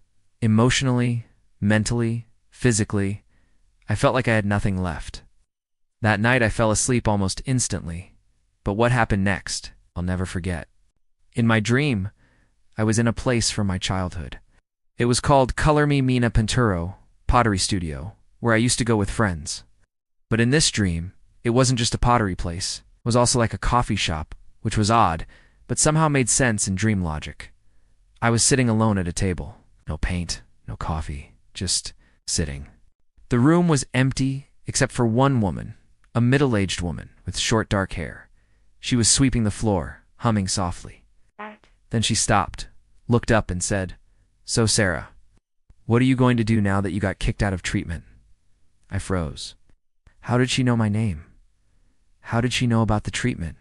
emotionally, mentally, physically. I felt like I had nothing left. That night I fell asleep almost instantly, but what happened next, I'll never forget. In my dream, I was in a place from my childhood. It was called Color Me Mina Pinturo, Pottery Studio, where I used to go with friends. But in this dream, it wasn't just a pottery place. It was also like a coffee shop, which was odd, but somehow made sense in dream logic. I was sitting alone at a table. No paint, no coffee, just sitting. The room was empty except for one woman, a middle-aged woman with short dark hair. She was sweeping the floor, humming softly. Then she stopped, looked up and said, "So Sarah, what are you going to do now that you got kicked out of treatment?" I froze. How did she know my name? How did she know about the treatment?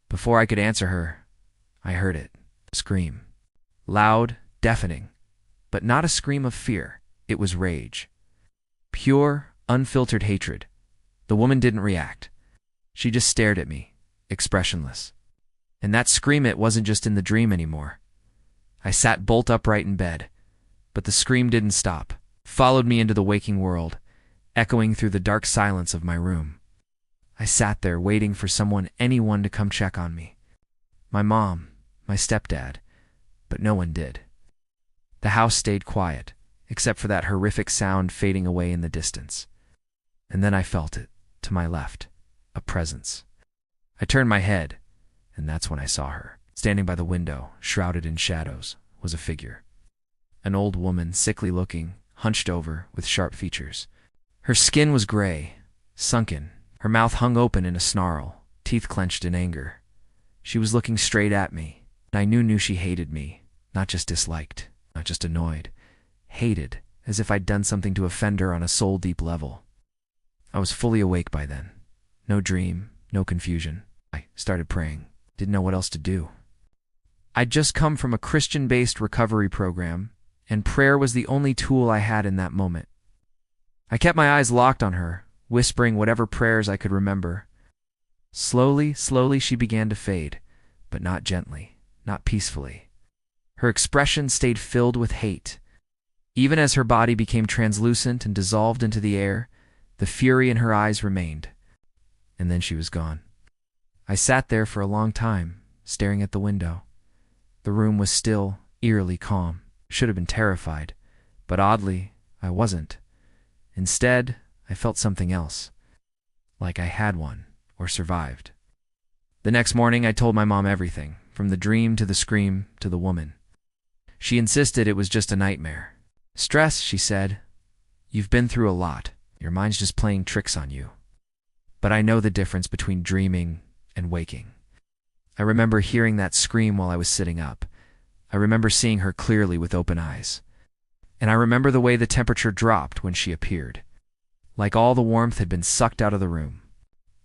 Before I could answer her, I heard it. A scream. Loud, deafening, but not a scream of fear. It was rage. Pure, unfiltered hatred. The woman didn't react. She just stared at me, expressionless. And that scream, it wasn't just in the dream anymore. I sat bolt upright in bed, but the scream didn't stop, followed me into the waking world, echoing through the dark silence of my room. I sat there waiting for anyone to come check on me. My mom, my stepdad, but no one did. The house stayed quiet, except for that horrific sound fading away in the distance. And then I felt it, to my left, a presence. I turned my head, and that's when I saw her. Standing by the window, shrouded in shadows, was a figure. An old woman, sickly looking, hunched over, with sharp features. Her skin was gray, sunken. Her mouth hung open in a snarl, teeth clenched in anger. She was looking straight at me, and I knew she hated me, not just disliked, not just annoyed. Hated, as if I'd done something to offend her on a soul-deep level. I was fully awake by then. No dream, no confusion. I started praying. Didn't know what else to do. I'd just come from a Christian-based recovery program, and prayer was the only tool I had in that moment. I kept my eyes locked on her, whispering whatever prayers I could remember. Slowly, she began to fade, but not gently, not peacefully. Her expression stayed filled with hate. Even as her body became translucent and dissolved into the air, the fury in her eyes remained. And then she was gone. I sat there for a long time, staring at the window. The room was still, eerily calm. Should have been terrified, but oddly, I wasn't. Instead, I felt something else, like I had won or survived. The next morning, I told my mom everything, from the dream to the scream to the woman. She insisted it was just a nightmare. Stress, she said. You've been through a lot. Your mind's just playing tricks on you. But I know the difference between dreaming and waking. I remember hearing that scream while I was sitting up. I remember seeing her clearly with open eyes. And I remember the way the temperature dropped when she appeared. Like all the warmth had been sucked out of the room.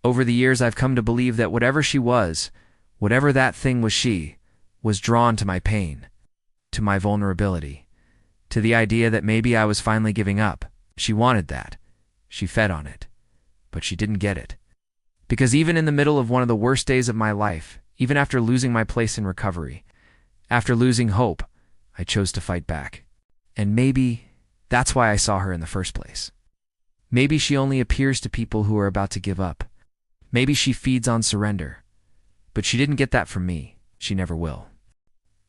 Over the years, I've come to believe that whatever she was, whatever that thing was, she was drawn to my pain, to my vulnerability, to the idea that maybe I was finally giving up. She wanted that. She fed on it. But she didn't get it. Because even in the middle of one of the worst days of my life, even after losing my place in recovery, after losing hope, I chose to fight back. And maybe that's why I saw her in the first place. Maybe she only appears to people who are about to give up. Maybe she feeds on surrender. But she didn't get that from me. She never will.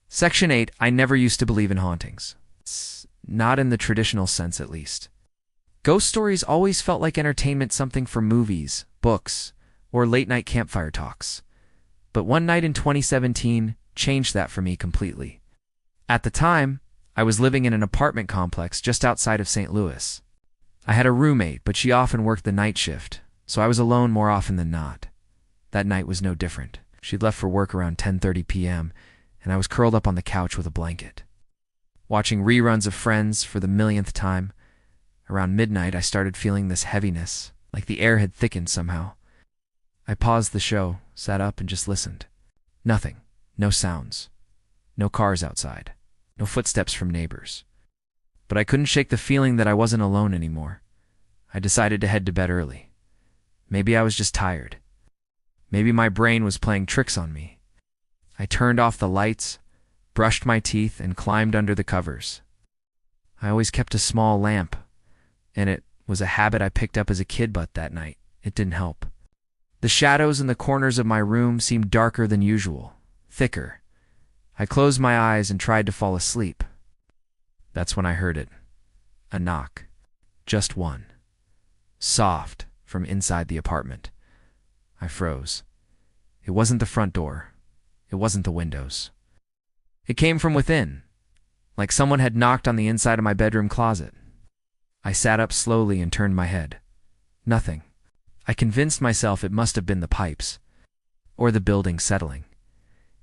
Section 8. I never used to believe in hauntings. Not in the traditional sense, at least. Ghost stories always felt like entertainment, something for movies, books, or late-night campfire talks. But one night in 2017 changed that for me completely. At the time, I was living in an apartment complex just outside of St. Louis. I had a roommate, but she often worked the night shift, so I was alone more often than not. That night was no different. She'd left for work around 10:30 p.m., and I was curled up on the couch with a blanket. Watching reruns of Friends for the millionth time. Around midnight, I started feeling this heaviness, like the air had thickened somehow. I paused the show, sat up, and just listened. Nothing. No sounds. No cars outside. No footsteps from neighbors. But I couldn't shake the feeling that I wasn't alone anymore. I decided to head to bed early. Maybe I was just tired. Maybe my brain was playing tricks on me. I turned off the lights, brushed my teeth, and climbed under the covers. I always kept a small lamp, and it was a habit I picked up as a kid, but that night, it didn't help. The shadows in the corners of my room seemed darker than usual, thicker. I closed my eyes and tried to fall asleep. That's when I heard it. A knock. Just one. Soft, from inside the apartment. I froze. It wasn't the front door. It wasn't the windows. It came from within, like someone had knocked on the inside of my bedroom closet. I sat up slowly and turned my head. Nothing. I convinced myself it must have been the pipes, or the building settling.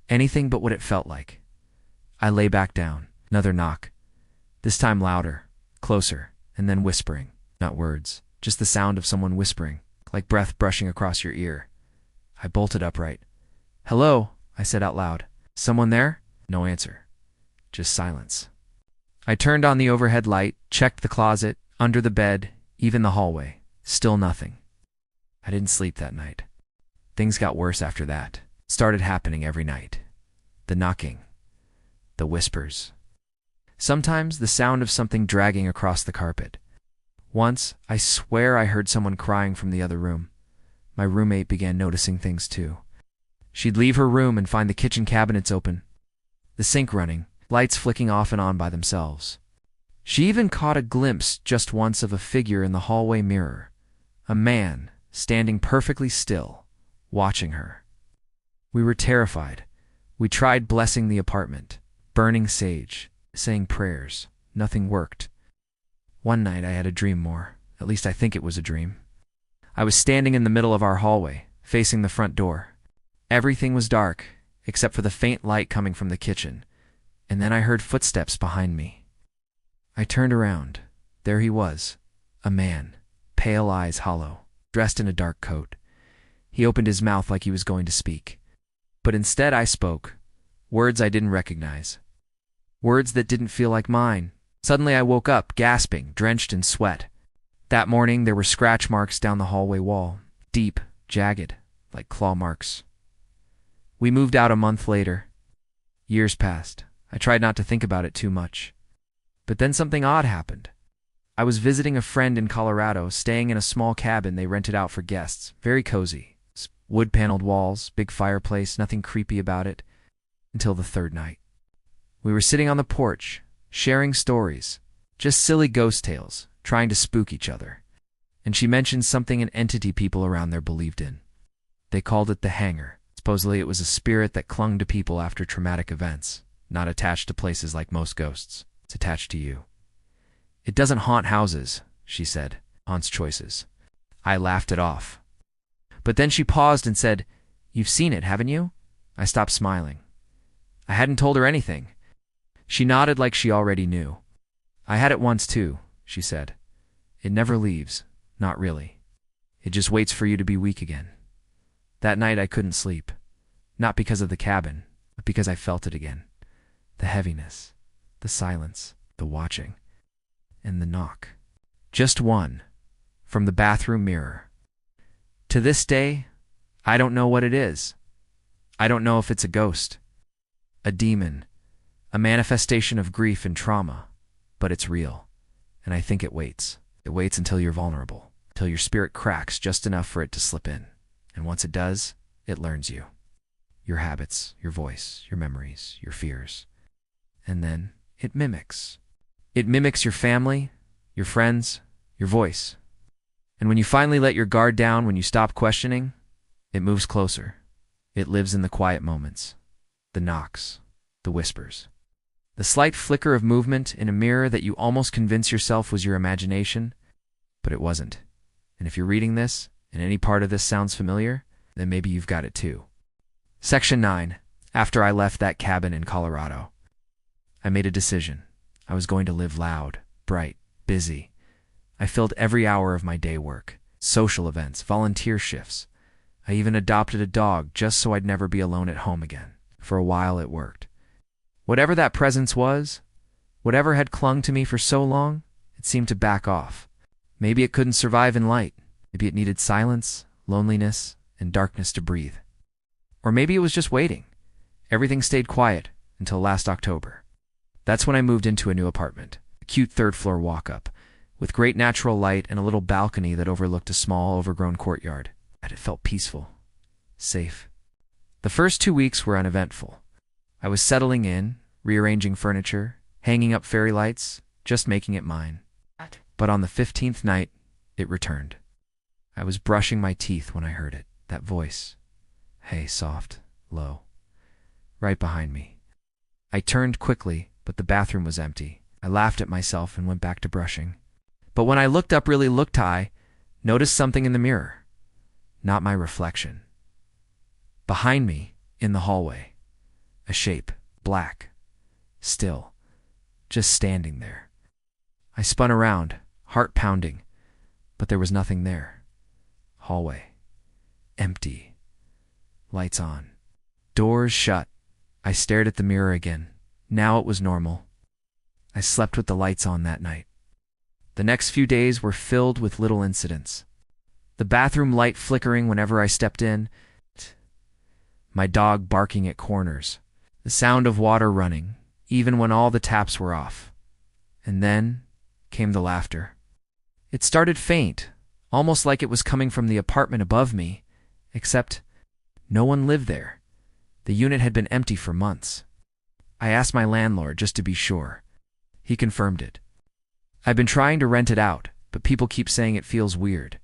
Anything but what it felt like. I lay back down. Another knock. This time louder, closer, and then whispering. Not words, just the sound of someone whispering, like breath brushing across your ear. I bolted upright. "Hello," I said out loud. "Someone there?" No answer. just silence. I turned on the overhead light, checked the closet, under the bed, even the hallway. Still nothing. I didn't sleep that night. Things got worse after that. It started happening every night. The knocking. The whispers. Sometimes the sound of something dragging across the carpet. Once, I swear I heard someone crying from the other room. My roommate began noticing things too. She'd leave her room and find the kitchen cabinets open, the sink running, lights flicking off and on by themselves. She even caught a glimpse just once of a figure in the hallway mirror, a man standing perfectly still, watching her. We were terrified. We tried blessing the apartment, burning sage, saying prayers. Nothing worked. One night I had a dream more. At least I think it was a dream. I was standing in the middle of our hallway, facing the front door. Everything was dark, except for the faint light coming from the kitchen, and then I heard footsteps behind me. I turned around. There he was, a man, pale eyes hollow, dressed in a dark coat. He opened his mouth like he was going to speak. But instead I spoke, words I didn't recognize. Words that didn't feel like mine. Suddenly I woke up, gasping, drenched in sweat. That morning there were scratch marks down the hallway wall, deep, jagged, like claw marks. We moved out a month later. Years passed. I tried not to think about it too much. But then something odd happened. I was visiting a friend in Colorado, staying in a small cabin they rented out for guests. Very cozy. Wood-paneled walls, big fireplace, nothing creepy about it. Until the third night. We were sitting on the porch, sharing stories. Just silly ghost tales, trying to spook each other. And she mentioned something an entity people around there believed in. They called it the hanger. Supposedly it was a spirit that clung to people after traumatic events, not attached to places like most ghosts. It's attached to you. It doesn't haunt houses, she said. It haunts choices. I laughed it off. But then she paused and said, "You've seen it, haven't you?" I stopped smiling. I hadn't told her anything. She nodded like she already knew. "I had it once too," she said. "It never leaves, not really. It just waits for you to be weak again." That night I couldn't sleep. Not because of the cabin, but because I felt it again. The heaviness, the silence, the watching, and the knock. Just one, from the bathroom mirror. To this day, I don't know what it is. I don't know if it's a ghost, a demon, a manifestation of grief and trauma, but it's real. And I think it waits. It waits until you're vulnerable, until your spirit cracks just enough for it to slip in. And once it does, it learns you. Your habits, your voice, your memories, your fears. And then it mimics. It mimics your family, your friends, your voice. And when you finally let your guard down, when you stop questioning, it moves closer. It lives in the quiet moments, the knocks, the whispers, the slight flicker of movement in a mirror that you almost convince yourself was your imagination, but it wasn't. And if you're reading this, and any part of this sounds familiar, then maybe you've got it too. Section 9. After I left that cabin in Colorado, I made a decision. I was going to live loud, bright, busy. I filled every hour of my day work, social events, volunteer shifts. I even adopted a dog just so I'd never be alone at home again. For a while it worked. Whatever that presence was, whatever had clung to me for so long, it seemed to back off. Maybe it couldn't survive in light. Maybe it needed silence, loneliness, and darkness to breathe. Or maybe it was just waiting. Everything stayed quiet until last October. That's when I moved into a new apartment, a cute third-floor walk-up, with great natural light and a little balcony that overlooked a small, overgrown courtyard. And it felt peaceful, safe. The first 2 weeks were uneventful. I was settling in, rearranging furniture, hanging up fairy lights, just making it mine. But on the 15th night, it returned. I was brushing my teeth when I heard it, that voice. Hey, soft, low. Right behind me. I turned quickly, but the bathroom was empty. I laughed at myself and went back to brushing. But when I looked up, really looked high, noticed something in the mirror. Not my reflection. Behind me, in the hallway, a shape, black, still, just standing there. I spun around, heart pounding, but there was nothing there. Hallway. Empty. Lights on. Doors shut. I stared at the mirror again. Now it was normal. I slept with the lights on that night. The next few days were filled with little incidents. The bathroom light flickering whenever I stepped in, my dog barking at corners, the sound of water running, even when all the taps were off. And then came the laughter. It started faint, almost like it was coming from the apartment above me, except no one lived there. The unit had been empty for months. I asked my landlord just to be sure. He confirmed it. I've been trying to rent it out, but people keep saying it feels weird.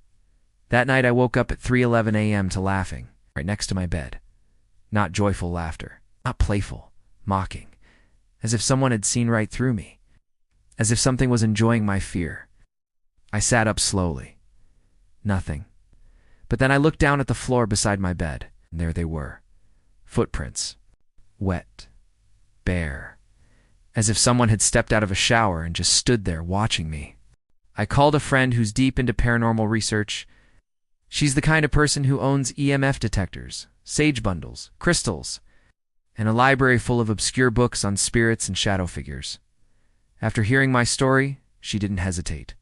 That night I woke up at 3:11 a.m. to laughing, right next to my bed. Not joyful laughter, not playful, mocking, as if someone had seen right through me, as if something was enjoying my fear. I sat up slowly. Nothing. But then I looked down at the floor beside my bed, and there they were. Footprints. Wet. Bare. As if someone had stepped out of a shower and just stood there watching me. I called a friend who's deep into paranormal research. She's the kind of person who owns EMF detectors, sage bundles, crystals, and a library full of obscure books on spirits and shadow figures. After hearing my story, she didn't hesitate.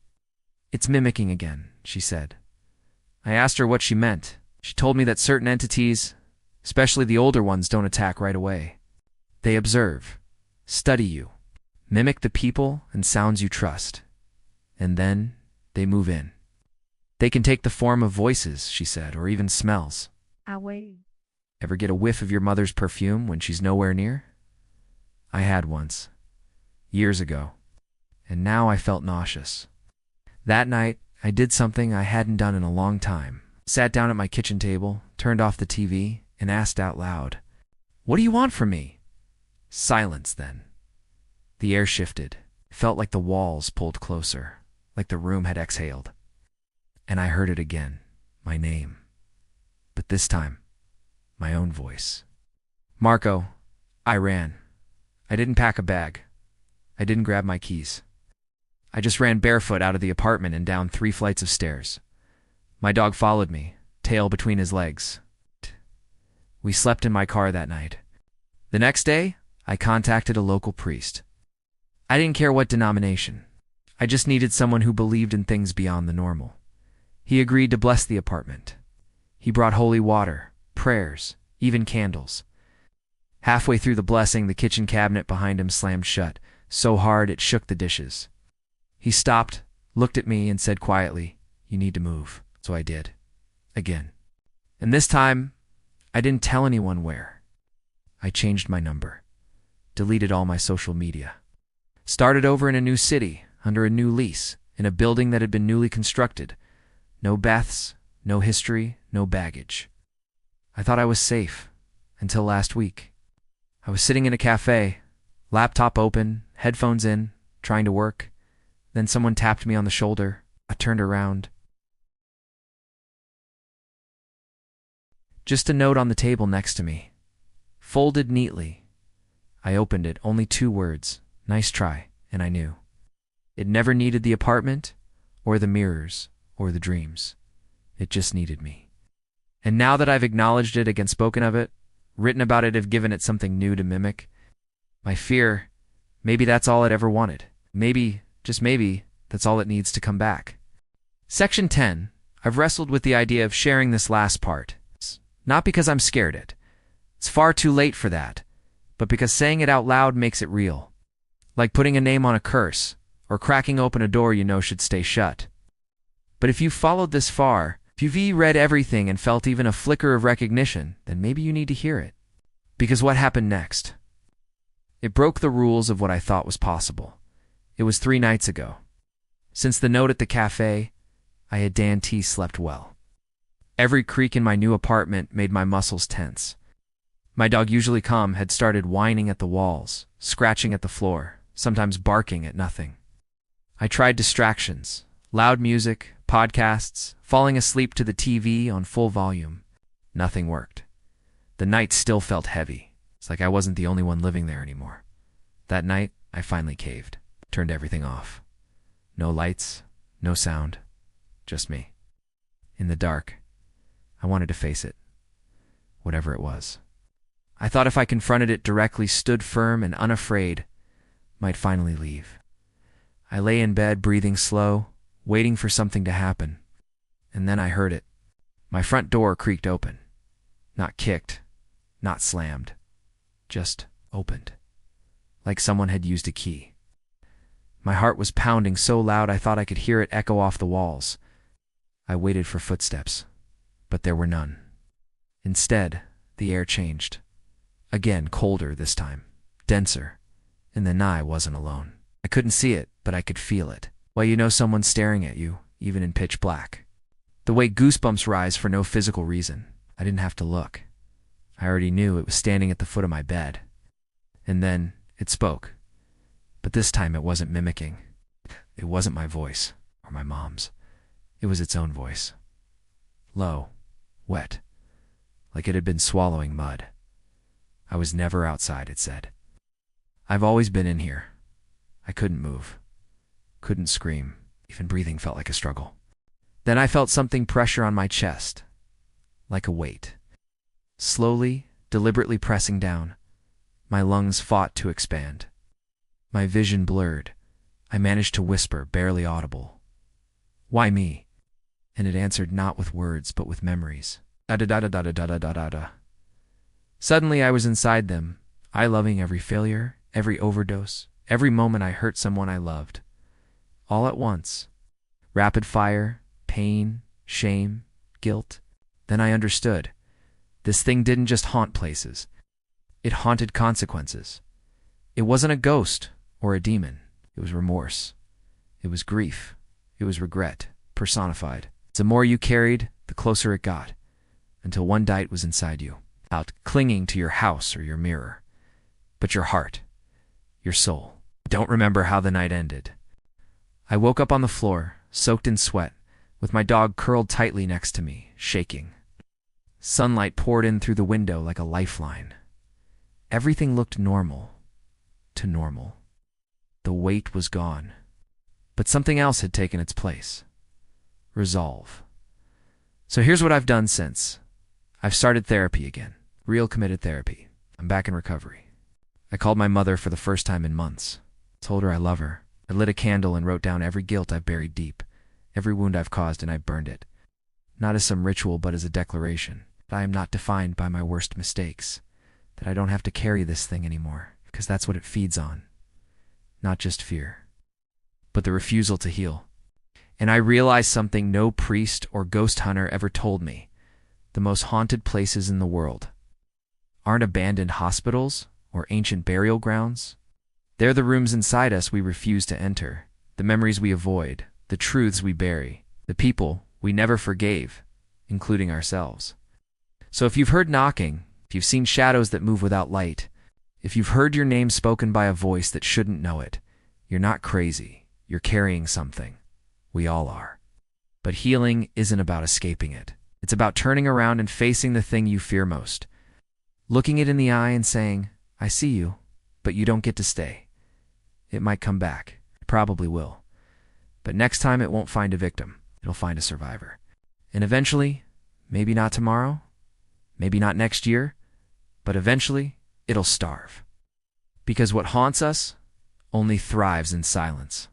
"It's mimicking again," she said. I asked her what she meant. She told me that certain entities, especially the older ones, don't attack right away. They observe, study you, mimic the people and sounds you trust, and then they move in. They can take the form of voices, she said, or even smells. Ever get a whiff of your mother's perfume when she's nowhere near? I had once, years ago, and now I felt nauseous. That night, I did something I hadn't done in a long time. Sat down at my kitchen table, turned off the TV, and asked out loud, "What do you want from me?" Silence then. The air shifted. It felt like the walls pulled closer, like the room had exhaled. And I heard it again, my name. But this time, my own voice. "Marco." I ran. I didn't pack a bag. I didn't grab my keys. I just ran barefoot out of the apartment and down 3 flights of stairs. My dog followed me, tail between his legs. We slept in my car that night. The next day, I contacted a local priest. I didn't care what denomination. I just needed someone who believed in things beyond the normal. He agreed to bless the apartment. He brought holy water, prayers, even candles. Halfway through the blessing, the kitchen cabinet behind him slammed shut, so hard it shook the dishes. He stopped, looked at me, and said quietly, "You need to move." So I did. Again. And this time, I didn't tell anyone where. I changed my number. Deleted all my social media. Started over in a new city, under a new lease, in a building that had been newly constructed. No baths, no history, no baggage. I thought I was safe, until last week. I was sitting in a cafe, laptop open, headphones in, trying to work. Then someone tapped me on the shoulder. I turned around. Just a note on the table next to me, folded neatly. I opened it, only 2 words, "Nice try," and I knew. It never needed the apartment, or the mirrors, or the dreams. It just needed me. And now that I've acknowledged it again, spoken of it, written about it, have given it something new to mimic, my fear, maybe that's all it ever wanted. Maybe, just maybe, that's all it needs to come back. Section 10. I've wrestled with the idea of sharing this last part. Not because I'm scared it. It's far too late for that. But because saying it out loud makes it real. Like putting a name on a curse, or cracking open a door you know should stay shut. But if you've followed this far, if you've read everything and felt even a flicker of recognition, then maybe you need to hear it. Because what happened next? It broke the rules of what I thought was possible. It was 3 nights ago. Since the note at the cafe, I had T slept well. Every creak in my new apartment made my muscles tense. My dog, usually calm, had started whining at the walls, scratching at the floor, sometimes barking at nothing. I tried distractions, loud music, podcasts, falling asleep to the TV on full volume. Nothing worked. The night still felt heavy. It's like I wasn't the only one living there anymore. That night, I finally caved, turned everything off. No lights, no sound, just me. In the dark, I wanted to face it, whatever it was. I thought if I confronted it directly, stood firm and unafraid, might finally leave. I lay in bed, breathing slow, waiting for something to happen. And then I heard it. My front door creaked open. Not kicked, not slammed, just opened, like someone had used a key. My heart was pounding so loud I thought I could hear it echo off the walls. I waited for footsteps, but there were none. Instead, the air changed. Again, colder this time, denser, and then I wasn't alone. I couldn't see it, but I could feel it. Well, you know someone's staring at you, even in pitch black. The way goosebumps rise for no physical reason. I didn't have to look. I already knew it was standing at the foot of my bed. And then it spoke. But this time it wasn't mimicking. It wasn't my voice, or my mom's. It was its own voice. Low, wet, like it had been swallowing mud. I was never outside, it said. I've always been in here. I couldn't move, couldn't scream. Even breathing felt like a struggle. Then I felt something pressure on my chest, like a weight. Slowly, deliberately pressing down, my lungs fought to expand. My vision blurred. I managed to whisper, barely audible. Why me? And it answered not with words, but with memories. Da-da-da-da-da-da-da-da-da. Suddenly I was inside them, I loving every failure, every overdose, every moment I hurt someone I loved. All at once. Rapid fire, pain, shame, guilt. Then I understood. This thing didn't just haunt places. It haunted consequences. It wasn't a ghost or a demon. It was remorse. It was grief. It was regret, personified. The more you carried, the closer it got, until one night was inside you, out clinging to your house or your mirror. But your heart, your soul. I don't remember how the night ended. I woke up on the floor, soaked in sweat, with my dog curled tightly next to me, shaking. Sunlight poured in through the window like a lifeline. Everything looked normal to normal. The weight was gone. But something else had taken its place. Resolve. So here's what I've done since. I've started therapy again. Real committed therapy. I'm back in recovery. I called my mother for the first time in months. Told her I love her. I lit a candle and wrote down every guilt I've buried deep, every wound I've caused, and I burned it. Not as some ritual, but as a declaration that I am not defined by my worst mistakes, that I don't have to carry this thing anymore, because that's what it feeds on. Not just fear, but the refusal to heal. And I realized something no priest or ghost hunter ever told me. The most haunted places in the world aren't abandoned hospitals or ancient burial grounds. They're the rooms inside us we refuse to enter, the memories we avoid, the truths we bury, the people we never forgave, including ourselves. So if you've heard knocking, if you've seen shadows that move without light, if you've heard your name spoken by a voice that shouldn't know it, you're not crazy. You're carrying something. We all are. But healing isn't about escaping it. It's about turning around and facing the thing you fear most. Looking it in the eye and saying, I see you, but you don't get to stay. It might come back. It probably will. But next time it won't find a victim. It'll find a survivor. And eventually, maybe not tomorrow, maybe not next year, but eventually it'll starve. Because what haunts us only thrives in silence.